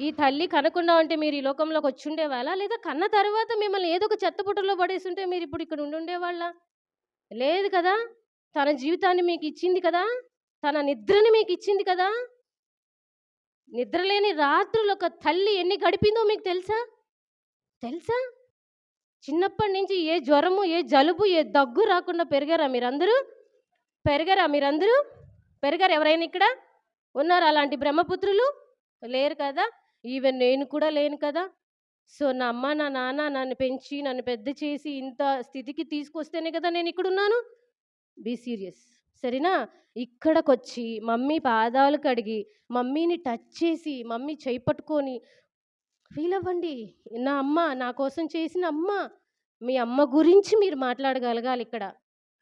ఈ తల్లి కనకుండా ఉంటే మీరు ఈ లోకంలోకి వచ్చుండేవాళ్ళా? లేదా కన్న తర్వాత మిమ్మల్ని ఏదో ఒక చెత్త బుట్టలో పడేసుంటే మీరిప్పుడు ఇక్కడ ఉండుండేవాళ్ళా? లేదు కదా! తన జీవితాన్ని మీకిచ్చింది కదా! తన నిద్రని మీకిచ్చింది కదా! నిద్రలేని రాత్రులు ఒక తల్లి ఎన్ని గడిపిందో మీకు తెలుసా? తెలుసా? చిన్నప్పటి నుంచి ఏ జ్వరము, ఏ జలుబు, ఏ దగ్గు రాకుండా పెరిగారా మీరందరూ? పెరిగారా మీరందరూ? పెరిగారా ఎవరైనా ఇక్కడ? ఉన్నారా అలాంటి బ్రహ్మపుత్రులు? లేరు కదా! ఈవెన్ నేను కూడా లేను కదా! సో, నా అమ్మ, నా నాన్న నన్ను పెంచి, నన్ను పెద్ద చేసి ఇంత స్థితికి తీసుకొస్తేనే కదా నేనిక్కడున్నాను. Be serious. సరేనా? ఇక్కడికొచ్చి మమ్మీ పాదాలు కడిగి, మమ్మీని టచ్ చేసి, మమ్మీ చెయ్యి పట్టుకొని ఫీలవ్వండి. నా అమ్మ, నా కోసం చేసిన అమ్మ. మీ అమ్మ గురించి మీరు మాట్లాడగలగాలిక్కడ.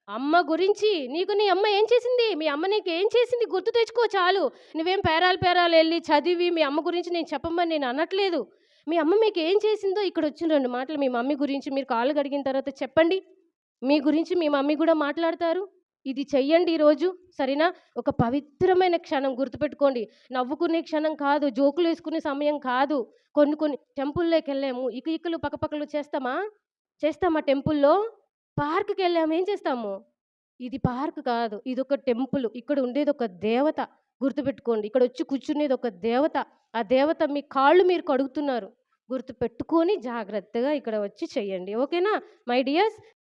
అమ్మ గురించి, నీకు నీ అమ్మ ఏం చేసింది? మీ అమ్మ నీకేం చేసింది గుర్తు తెచ్చుకో చాలు. నువ్వేం పేరాలు చదివి మీ అమ్మ గురించి నేను చెప్పమని నేను అనట్లేదు. మీ అమ్మ మీకేం చేసిందో ఇక్కడొచ్చిన 2 మాటలు మీ మమ్మీ గురించి మీరు కాళ్ళు కడిగిన తర్వాత చెప్పండి. మీ గురించి మీ మమ్మీ గూడా మాట్లాడతారు. ఇది చెయ్యండి ఈరోజు. సరేనా? ఒక పవిత్రమైన క్షణం గుర్తుపెట్టుకోండి. నవ్వుకునే క్షణం కాదు. జోకులేసుకునే సమయం కాదు. కొన్ని కొన్ని టెంపుల్‌లోకెళ్ళాము. ఇకలు పకపకలు చేస్తామా? చేస్తామా టెంపుల్‌లో? పార్క్‌కెళ్ళాము. ఏం చేస్తాము? ఇది పార్క్ కాదు. ఇదొక టెంపుల్. ఇక్కడ ఉండేదొక దేవత. గుర్తుపెట్టుకోండి. ఇక్కడొచ్చి కూర్చునేది ఒక దేవత. ఆ దేవత మీ కాళ్ళు మీరు కడుగుతున్నారు. గుర్తుపెట్టుకొని జాగ్రత్తగా ఇక్కడ వచ్చి చేయండి. ఓకేనా? My dears